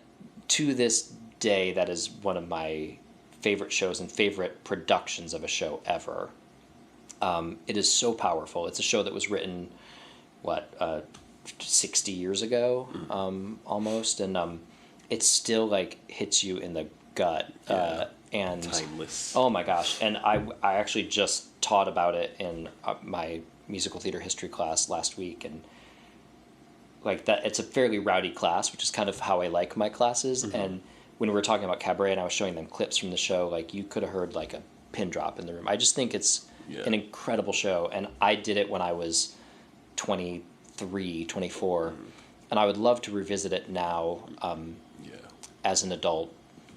to this day, that is one of my favorite shows and favorite productions of a show ever. It is so powerful. It's a show that was written 60 years ago, almost, and it still like hits you in the gut, and timeless. Oh my gosh! And I actually just taught about it in my musical theater history class last week, and like that, it's a fairly rowdy class, which is kind of how I like my classes. And when we were talking about Cabaret, and I was showing them clips from the show, like you could have heard like a pin drop in the room. I just think it's an incredible show, and I did it when I was 23, 24, and I would love to revisit it now as an adult,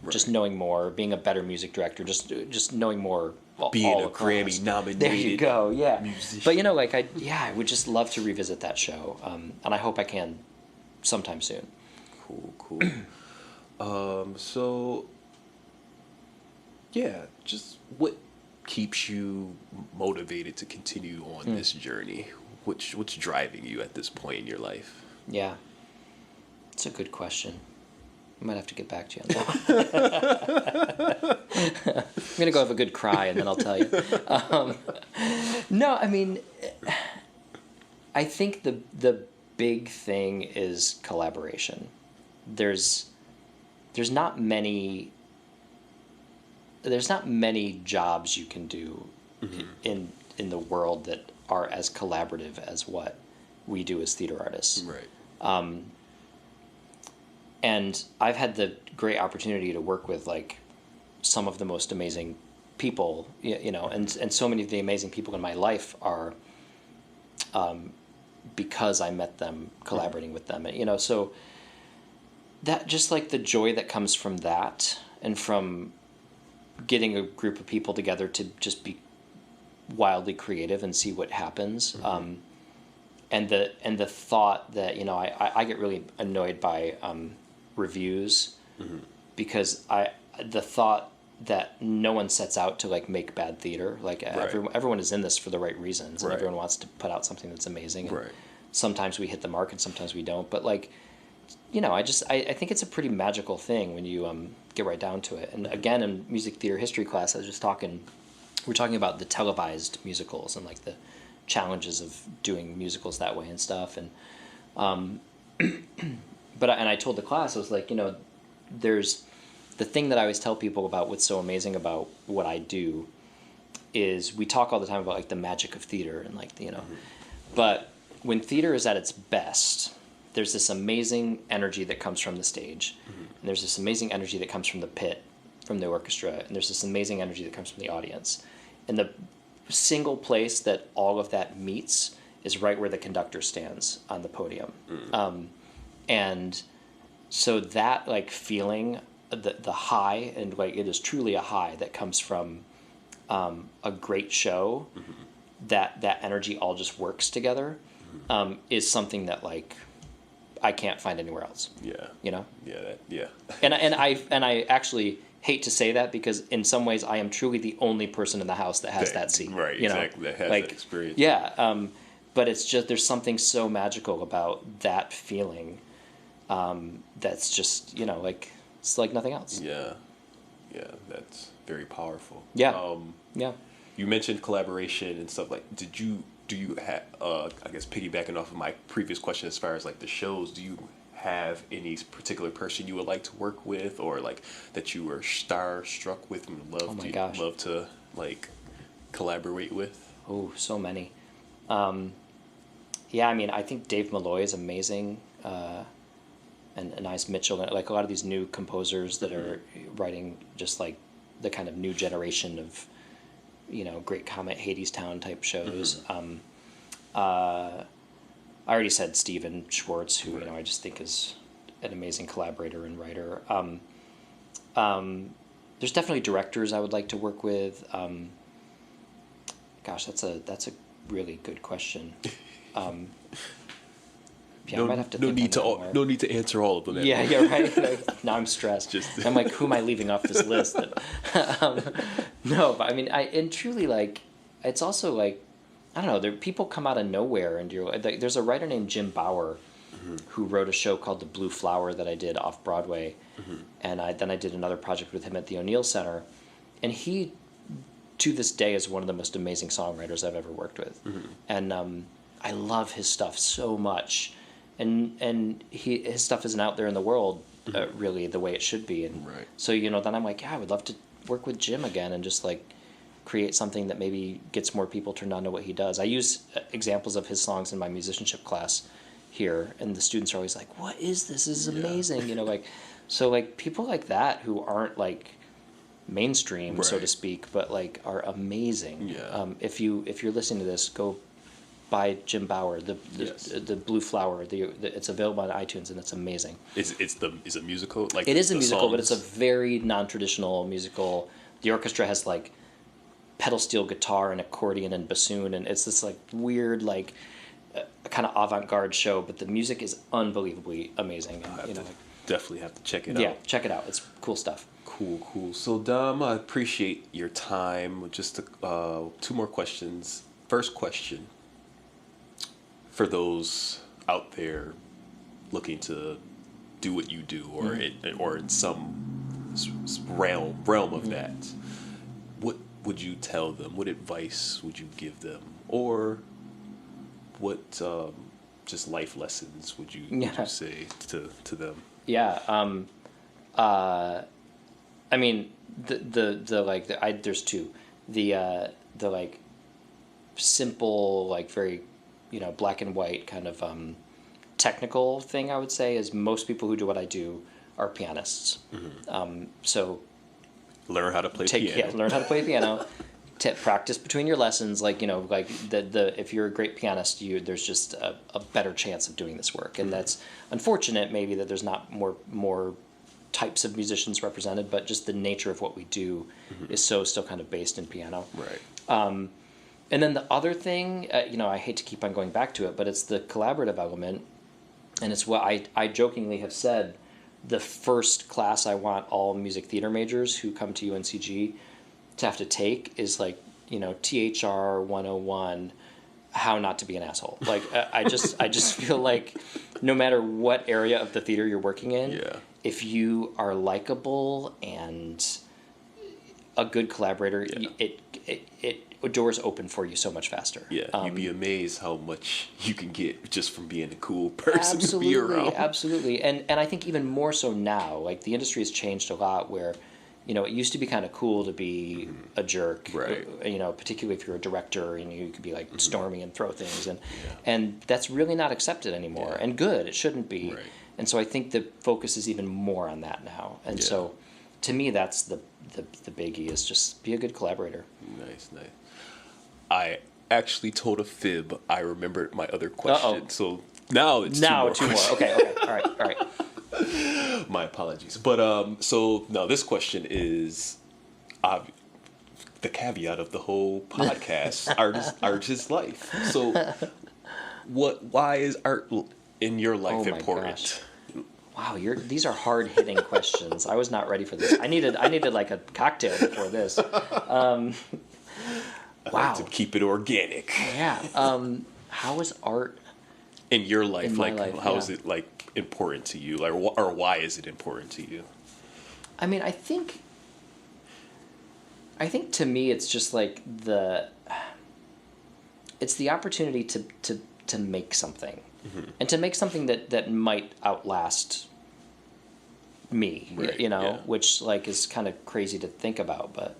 just knowing more, being a better music director, just knowing more. Being all a Grammy nominated. There you go, yeah. Musician. But I would just love to revisit that show, and I hope I can sometime soon. Cool. So just what keeps you motivated to continue on this journey? What's driving you at this point in your life? Yeah, it's a good question. I might have to get back to you on that. I'm going to go have a good cry, and then I'll tell you. No, I mean, I think the big thing is collaboration. There's not many jobs you can do in the world that are as collaborative as what we do as theater artists. Right. And I've had the great opportunity to work with like some of the most amazing people, and so many of the amazing people in my life are because I met them, collaborating with them, and so that just like the joy that comes from that, and from getting a group of people together to just be wildly creative and see what happens. And the thought that I get really annoyed by reviews, because the thought that no one sets out to like make bad theater. Like everyone is in this for the right reasons, and everyone wants to put out something that's amazing. And sometimes we hit the mark, and sometimes we don't. But like, I think it's a pretty magical thing when you get right down to it. And again, in music theater history class, we're talking about the televised musicals and like the challenges of doing musicals that way and stuff. And I told the class, I was like, there's the thing that I always tell people about what's so amazing about what I do is we talk all the time about like the magic of theater and like but when theater is at its best, there's this amazing energy that comes from the stage, and there's this amazing energy that comes from the pit, from the orchestra, and there's this amazing energy that comes from the audience. And the single place that all of that meets is right where the conductor stands on the podium. And so that like feeling, the high, and like it is truly a high that comes from a great show, that energy all just works together, is something that like I can't find anywhere else. Yeah. You know? Yeah. And I actually hate to say that, because in some ways I am truly the only person in the house that has that seat. Right, you know? exactly. That has like, that experience. Yeah. But it's just, there's something so magical about that feeling, that's just, you know, like, it's like nothing else. Yeah. Yeah, that's very powerful. Yeah. Yeah. You mentioned collaboration and stuff. Like, do you have, I guess piggybacking off of my previous question as far as like the shows, do you have any particular person you would like to work with, or like that you were starstruck with and love to like collaborate with? Oh, so many. Yeah, I mean, I think Dave Malloy is amazing, and Anais Mitchell, like a lot of these new composers that are writing just like the kind of new generation of, you know, Great Comet, Hadestown type shows. I already said Stephen Schwartz, who, you know, I just think is an amazing collaborator and writer. There's definitely directors I would like to work with. Gosh, that's a really good question. Yeah, I might have to think no need to answer all of them. Yeah, right. Like, now I'm stressed. I'm like, who am I leaving off this list? No, but I mean, and truly, like, it's also like, I don't know. People come out of nowhere, and there's a writer named Jim Bauer, who wrote a show called The Blue Flower that I did off Broadway, and then I did another project with him at the O'Neill Center, and he, to this day, is one of the most amazing songwriters I've ever worked with, and I love his stuff so much, and his stuff isn't out there in the world really the way it should be, and so, you know, then I'm like, yeah, I would love to work with Jim again and just like create something that maybe gets more people turned on to what he does. I use examples of his songs in my musicianship class here, and the students are always like, what is this? This is amazing. You know, like, so like people like that who aren't like mainstream, so to speak, but like are amazing. Yeah. If you're listening to this, go buy Jim Bauer, the Blue Flower. It's available on iTunes, and it's amazing. It's a musical? Like, it is a musical, songs? but it's a very non-traditional musical. The orchestra has like pedal steel guitar and accordion and bassoon, and it's this like weird, like kind of avant-garde show, but the music is unbelievably amazing. And, you know, like, definitely have to check it out. Yeah, check it out. It's cool stuff. Cool. So Dom, I appreciate your time. Just two more questions. First question, for those out there looking to do what you do, or in some realm of that, what would you tell them? What advice would you give them? Or what just life lessons would you say to them? Yeah. I mean, there's two. The like simple, like very, you know, black and white kind of technical thing I would say is most people who do what I do are pianists. So learn how to play piano. Yeah, learn how to play piano. Practice between your lessons, like, you know, like the if you're a great pianist, there's just a better chance of doing this work, and that's unfortunate. Maybe that there's not more types of musicians represented, but just the nature of what we do is still kind of based in piano. Right. And then the other thing, you know, I hate to keep on going back to it, but it's the collaborative element, and it's what I jokingly have said. The first class I want all music theater majors who come to UNCG to have to take is like, you know, THR 101, how not to be an asshole. Like, I just feel like no matter what area of the theater you're working in, if you are likable and a good collaborator, it doors open for you so much faster. Yeah, you'd be amazed how much you can get just from being a cool person to be around. Absolutely. And I think even more so now, like the industry has changed a lot where, you know, it used to be kind of cool to be a jerk, right? You know, particularly if you're a director and you could be like stormy and throw things, and that's really not accepted anymore. And good, it shouldn't be. Right. And so I think the focus is even more on that now. And so to me, that's the biggie, is just be a good collaborator. Nice. I actually told a fib. I remembered my other question. So now it's two more. Okay. All right. My apologies. But so now this question is the caveat of the whole podcast, artist's life. So why is art in your life important? Gosh. Wow, these are hard-hitting questions. I was not ready for this. I needed like a cocktail before this. I like to keep it organic. Yeah. How is art in your life? In like, my life, how is it like important to you? Like, or why is it important to you? I mean, I think to me, it's just like it's the opportunity to make something. Mm-hmm. And to make something that might outlast me, right, which like is kind of crazy to think about, but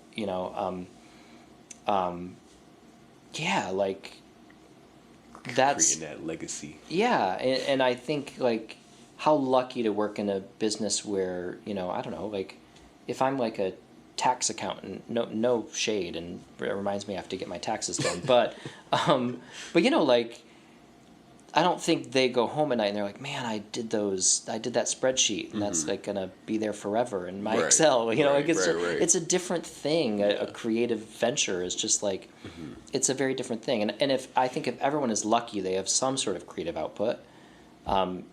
like that's creating that legacy. Yeah, and I think like how lucky to work in a business where I don't know, like if I'm like a tax accountant, no shade, and it reminds me I have to get my taxes done, but like. I don't think they go home at night and they're like, man, I did that spreadsheet, and that's like gonna be there forever in my Excel. It's a different thing. A creative venture is just like, it's a very different thing. And if everyone is lucky, they have some sort of creative output.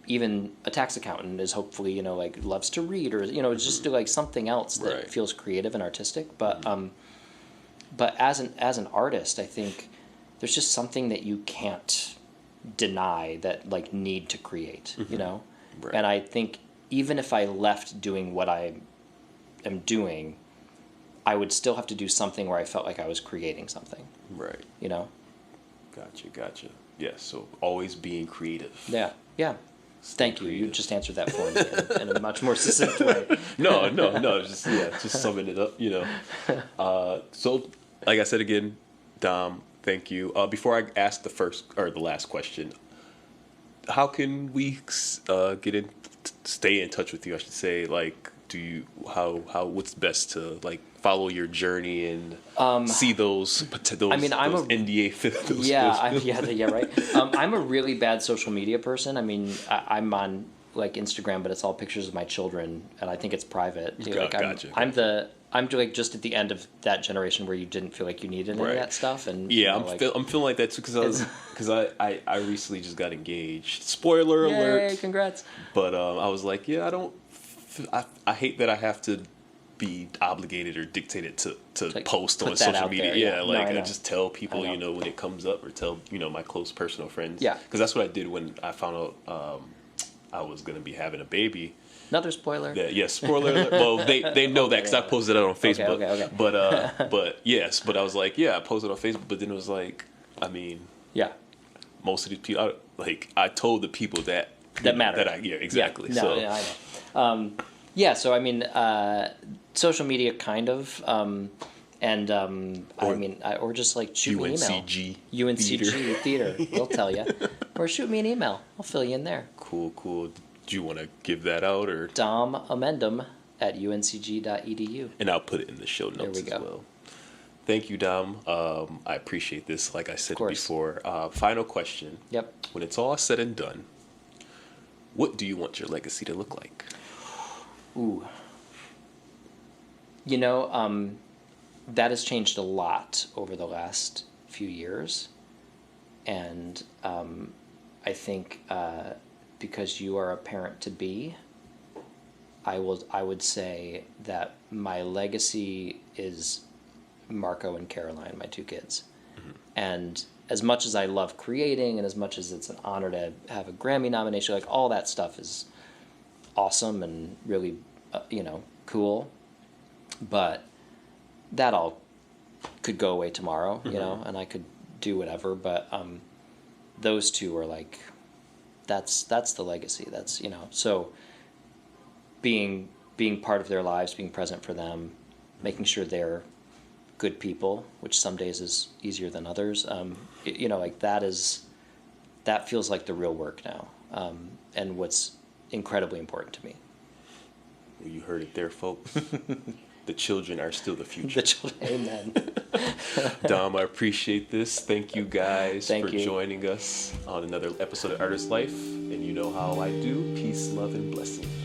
Even a tax accountant is hopefully like loves to read, or just do like something else that feels creative and artistic. But as an artist, I think there's just something that you can't deny, that like need to create, Right. And I think even if I left doing what I am doing, I would still have to do something where I felt like I was creating something. Right. Gotcha. Yeah, so always being creative. Yeah. Thank you. You just answered that for me in a much more succinct way. No, just summing it up, So, like I said again, Dom, thank you. Before I ask the first or the last question, how can we stay in touch with you? I should say, like, what's best to like follow your journey and see those NDA films? Right. I'm a really bad social media person. I mean, I'm on like Instagram, but it's all pictures of my children, and I think it's private. Gotcha. I'm like just at the end of that generation where you didn't feel like you needed any of that stuff, and I'm feeling like that too, because I recently just got engaged. Spoiler alert! Yay, congrats! But I was like, I hate that I have to be obligated or dictated to like post on social media. I just tell people when it comes up, or tell my close personal friends. Yeah, because that's what I did when I found out I was gonna be having a baby. Another spoiler. Spoiler alert. Well, they know that because I posted it on Facebook. Okay. But I was like, I posted on Facebook, but then it was like, I mean, most of these people, I told the people that matter. Exactly. Yeah. No, I know. So I mean, social media kind of, or just like shoot me an email. UNCG Theatre. We'll tell you, or shoot me an email. I'll fill you in there. Cool. Do you want to give that out, or Dom Amendum at uncg.edu? And I'll put it in the show notes as well. Thank you, Dom. I appreciate this. Like I said before, final question. Yep. When it's all said and done, what do you want your legacy to look like? Ooh. That has changed a lot over the last few years, and I think because you are a parent to be, I would say that my legacy is Marco and Caroline, my two kids. Mm-hmm. And as much as I love creating, and as much as it's an honor to have a Grammy nomination, like all that stuff is awesome and really, cool. But that all could go away tomorrow, mm-hmm. And I could do whatever. But those two are like, that's the legacy. That's so being part of their lives, being present for them, making sure they're good people, which some days is easier than others. That feels like the real work now, and what's incredibly important to me. Well, you heard it there, folks. The children are still the future. The children, amen. Dom, I appreciate this. Thank you guys Thank for you. joining us on another episode of Artist Life. And you know how I do. Peace, love, and blessings.